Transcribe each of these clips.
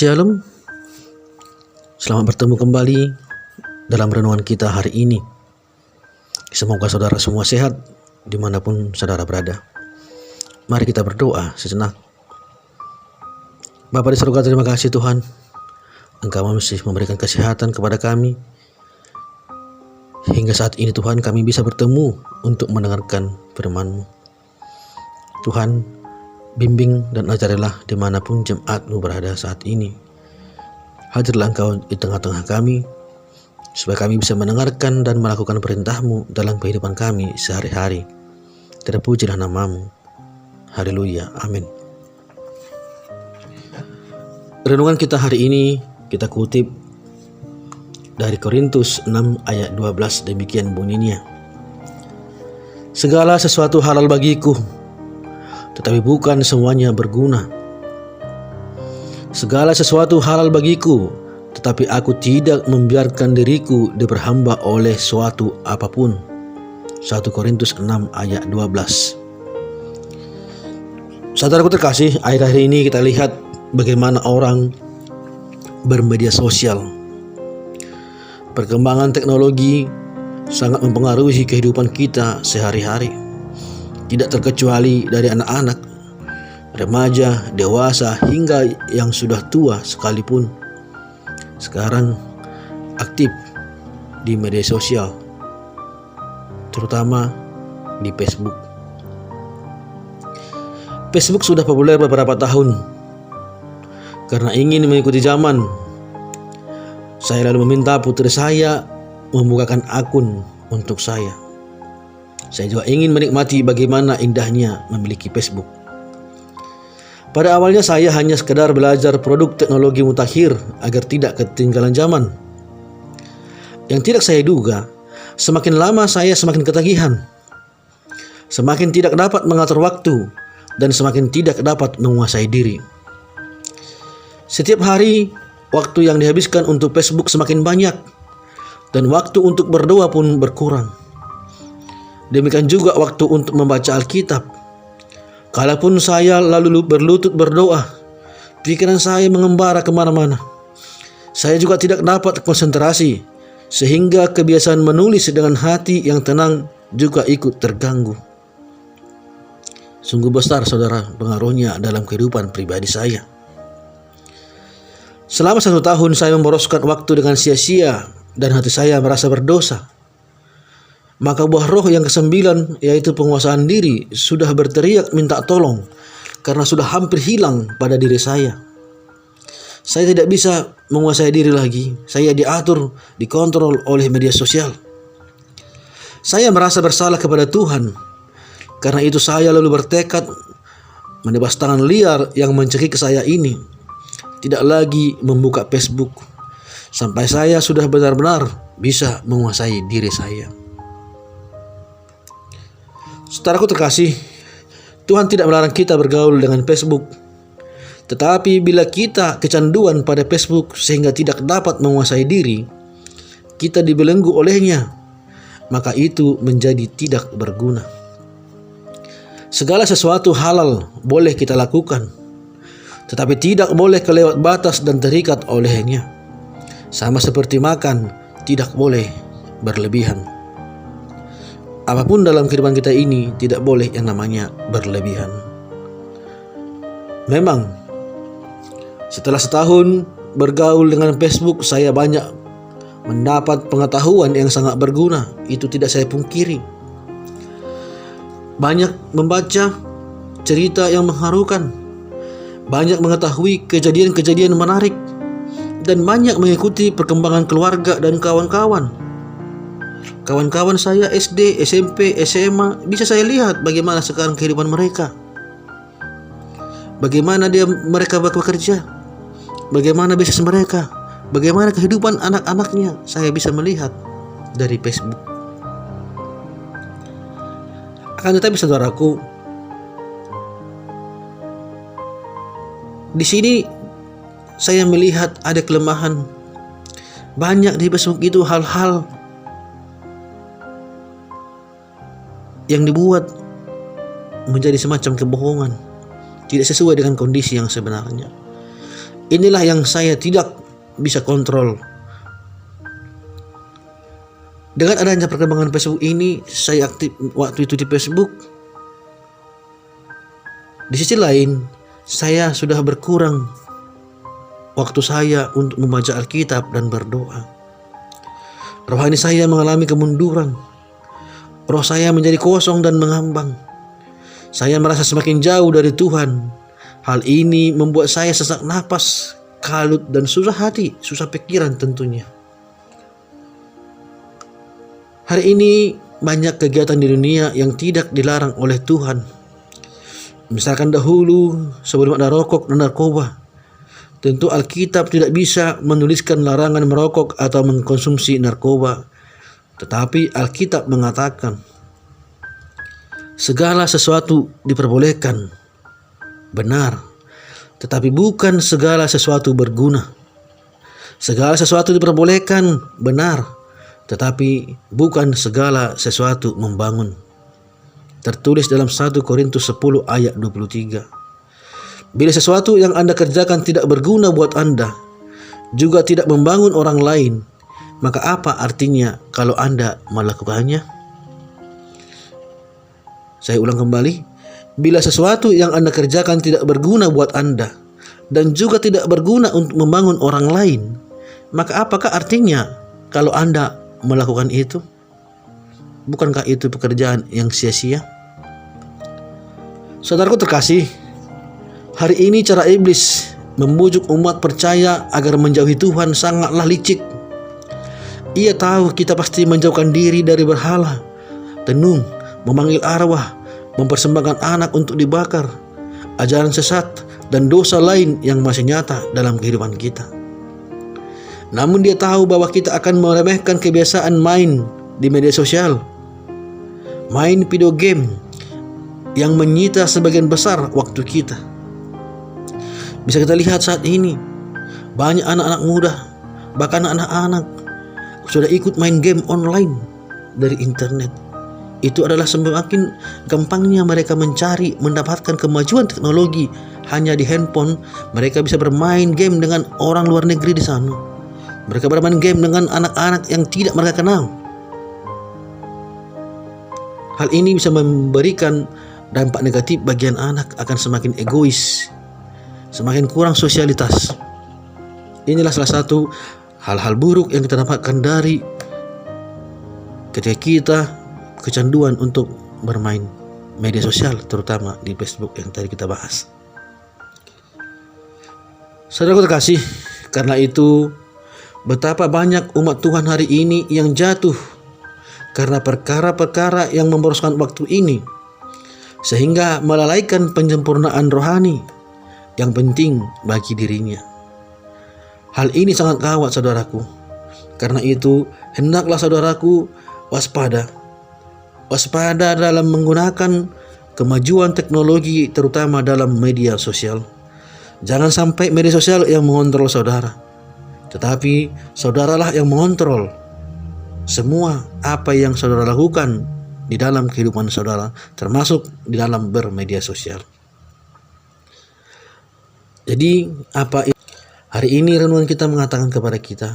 Shalom, selamat bertemu kembali dalam renungan kita hari ini. Semoga saudara semua sehat dimanapun saudara berada. Mari kita berdoa sejenak. Bapa di surga, terima kasih Tuhan, Engkau masih memberikan kesehatan kepada kami. Hingga saat ini Tuhan, kami bisa bertemu untuk mendengarkan firman-Mu. Tuhan, bimbing dan ajarilah dimanapun jemaat-Mu berada saat ini. Hadirlah Engkau di tengah-tengah kami, supaya kami bisa mendengarkan dan melakukan perintah-Mu dalam kehidupan kami sehari-hari. Terpujilah nama-Mu. Haleluya. Amin. Renungan kita hari ini kita kutip dari Korintus 6 ayat 12, demikian bunyinya. Segala sesuatu halal bagiku, tetapi bukan semuanya berguna. Segala sesuatu halal bagiku, tetapi aku tidak membiarkan diriku diperhamba oleh suatu apapun. 1 Korintus 6 ayat 12. Saudaraku terkasih, akhir-akhir ini kita lihat bagaimana orang bermedia sosial. Perkembangan teknologi sangat mempengaruhi kehidupan kita sehari-hari. Tidak terkecuali dari anak-anak, remaja, dewasa, hingga yang sudah tua sekalipun sekarang aktif di media sosial, terutama di Facebook. Facebook sudah populer beberapa tahun. Karena ingin mengikuti zaman, saya lalu meminta putri saya membukakan akun untuk saya. Saya juga ingin menikmati bagaimana indahnya memiliki Facebook. Pada awalnya saya hanya sekedar belajar produk teknologi mutakhir agar tidak ketinggalan zaman. Yang tidak saya duga, semakin lama saya semakin ketagihan. Semakin tidak dapat mengatur waktu dan semakin tidak dapat menguasai diri. Setiap hari, waktu yang dihabiskan untuk Facebook semakin banyak dan waktu untuk berdoa pun berkurang. Demikian juga waktu untuk membaca Alkitab. Kalaupun saya lalu berlutut berdoa, pikiran saya mengembara kemana-mana. Saya juga tidak dapat konsentrasi, sehingga kebiasaan menulis dengan hati yang tenang juga ikut terganggu. Sungguh besar saudara pengaruhnya dalam kehidupan pribadi saya. Selama 1 tahun saya memboroskan waktu dengan sia-sia dan hati saya merasa berdosa. Maka buah roh yang ke-9, yaitu penguasaan diri, sudah berteriak minta tolong karena sudah hampir hilang pada diri saya. Saya tidak bisa menguasai diri lagi. Saya diatur, dikontrol oleh media sosial. Saya merasa bersalah kepada Tuhan. Karena itu saya lalu bertekad menebas tangan liar yang mencekik saya ini. Tidak lagi membuka Facebook sampai saya sudah benar-benar bisa menguasai diri saya. Saudaraku terkasih, Tuhan tidak melarang kita bergaul dengan Facebook. Tetapi bila kita kecanduan pada Facebook sehingga tidak dapat menguasai diri, kita dibelenggu olehnya, maka itu menjadi tidak berguna. Segala sesuatu halal boleh kita lakukan, tetapi tidak boleh kelewat batas dan terikat olehnya. Sama seperti makan, tidak boleh berlebihan. Apapun dalam kehidupan kita ini tidak boleh yang namanya berlebihan. Memang setelah setahun bergaul dengan Facebook, saya banyak mendapat pengetahuan yang sangat berguna. Itu tidak saya pungkiri. Banyak membaca cerita yang mengharukan, banyak mengetahui kejadian-kejadian menarik, dan banyak mengikuti perkembangan keluarga dan kawan-kawan. Kawan-kawan saya SD, SMP, SMA, bisa saya lihat bagaimana sekarang kehidupan mereka. Bagaimana mereka bekerja, bagaimana bisnis mereka, bagaimana kehidupan anak-anaknya, saya bisa melihat dari Facebook. Akan tetapi saudaraku, di sini saya melihat ada kelemahan. Banyak di Facebook itu hal-hal yang dibuat menjadi semacam kebohongan, tidak sesuai dengan kondisi yang sebenarnya. Inilah yang saya tidak bisa kontrol. Dengan adanya perkembangan Facebook ini, saya aktif waktu itu di Facebook. Di sisi lain, saya sudah berkurang waktu saya untuk membaca Alkitab dan berdoa. Rohani saya mengalami kemunduran. Roh saya menjadi kosong dan mengambang. Saya merasa semakin jauh dari Tuhan. Hal ini membuat saya sesak napas, kalut dan susah hati, susah pikiran tentunya. Hari ini banyak kegiatan di dunia yang tidak dilarang oleh Tuhan. Misalkan dahulu sebelum ada rokok dan narkoba, tentu Alkitab tidak bisa menuliskan larangan merokok atau mengkonsumsi narkoba. Tetapi Alkitab mengatakan segala sesuatu diperbolehkan, benar, tetapi bukan segala sesuatu berguna. Segala sesuatu diperbolehkan, benar, tetapi bukan segala sesuatu membangun. Tertulis dalam 1 Korintus 10 ayat 23. Bila sesuatu yang Anda kerjakan tidak berguna buat Anda, juga tidak membangun orang lain, maka apa artinya kalau Anda melakukannya? Saya ulang kembali. Bila sesuatu yang Anda kerjakan tidak berguna buat Anda dan juga tidak berguna untuk membangun orang lain, maka apakah artinya kalau Anda melakukan itu? Bukankah itu pekerjaan yang sia-sia? Saudaraku terkasih, hari ini cara iblis membujuk umat percaya agar menjauhi Tuhan sangatlah licik. Ia tahu kita pasti menjauhkan diri dari berhala, tenung, memanggil arwah, mempersembahkan anak untuk dibakar, ajaran sesat, dan dosa lain yang masih nyata dalam kehidupan kita. Namun dia tahu bahwa kita akan meremehkan kebiasaan main di media sosial, main video game yang menyita sebagian besar waktu kita. Bisa kita lihat saat ini, banyak anak-anak muda, bahkan anak-anak sudah ikut main game online dari internet. Itu adalah semakin gampangnya mereka mencari, mendapatkan kemajuan teknologi hanya di handphone. Mereka bisa bermain game dengan orang luar negeri di sana. Mereka bermain game dengan anak-anak yang tidak mereka kenal. Hal ini bisa memberikan dampak negatif bagi anak, akan semakin egois, semakin kurang sosialitas. Inilah salah satu hal-hal buruk yang kita dapatkan dari ketika kita kecanduan untuk bermain media sosial, terutama di Facebook yang tadi kita bahas. Saudaraku terkasih, karena itu betapa banyak umat Tuhan hari ini yang jatuh karena perkara-perkara yang memboroskan waktu ini, sehingga melalaikan penyempurnaan rohani yang penting bagi dirinya. Hal ini sangat gawat saudaraku. Karena itu hendaklah saudaraku waspada dalam menggunakan kemajuan teknologi, terutama dalam media sosial. Jangan sampai media sosial yang mengontrol saudara, tetapi saudaralah yang mengontrol semua apa yang saudara lakukan di dalam kehidupan saudara, termasuk di dalam bermedia sosial. Jadi hari ini renungan kita mengatakan kepada kita,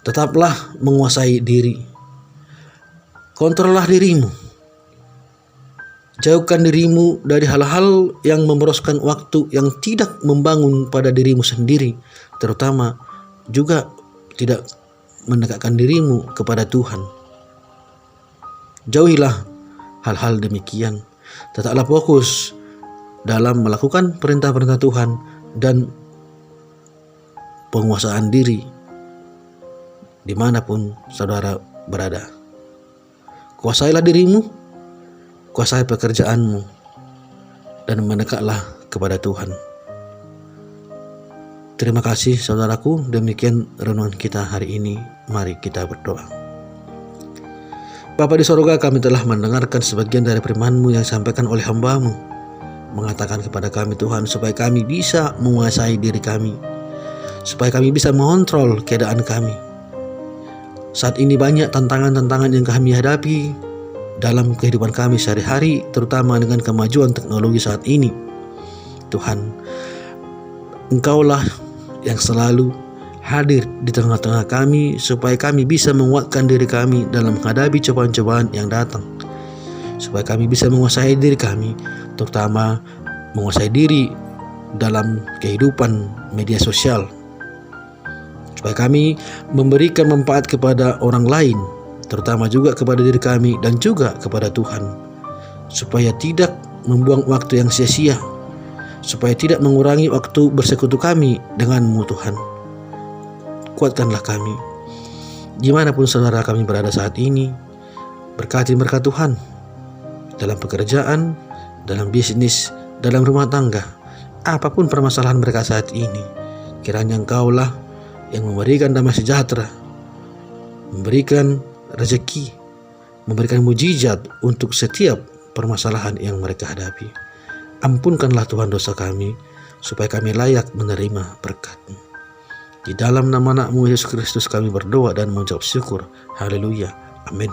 tetaplah menguasai diri. Kontrollah dirimu. Jauhkan dirimu dari hal-hal yang memboroskan waktu, yang tidak membangun pada dirimu sendiri, terutama juga tidak mendekatkan dirimu kepada Tuhan. Jauhilah hal-hal demikian. Tetaplah fokus dalam melakukan perintah-perintah Tuhan dan penguasaan diri dimanapun saudara berada. Kuasailah dirimu, kuasai pekerjaanmu, dan mendekatlah kepada Tuhan. Terima kasih saudaraku, demikian renungan kita hari ini. Mari kita berdoa. Bapa di sorga, kami telah mendengarkan sebagian dari firman-Mu yang disampaikan oleh hamba-Mu, mengatakan kepada kami Tuhan, supaya kami bisa menguasai diri kami, supaya kami bisa mengontrol keadaan kami. Saat ini banyak tantangan-tantangan yang kami hadapi dalam kehidupan kami sehari-hari, terutama dengan kemajuan teknologi saat ini. Tuhan, Engkaulah yang selalu hadir di tengah-tengah kami, supaya kami bisa menguatkan diri kami dalam menghadapi cobaan-cobaan yang datang, supaya kami bisa menguasai diri kami, terutama menguasai diri dalam kehidupan media sosial, supaya kami memberikan manfaat kepada orang lain, terutama juga kepada diri kami dan juga kepada Tuhan, supaya tidak membuang waktu yang sia-sia, supaya tidak mengurangi waktu bersekutu kami dengan-Mu Tuhan. Kuatkanlah kami dimanapun saudara kami berada saat ini. Berkati berkat Tuhan dalam pekerjaan, dalam bisnis, dalam rumah tangga, apapun permasalahan mereka saat ini. Kiranya Engkaulah yang memberikan damai sejahtera, memberikan rezeki, memberikan mujizat untuk setiap permasalahan yang mereka hadapi. Ampunkanlah Tuhan dosa kami, supaya kami layak menerima berkat-Mu. Di dalam nama anak-Mu Yesus Kristus kami berdoa dan mengucap syukur. Haleluya. Amin.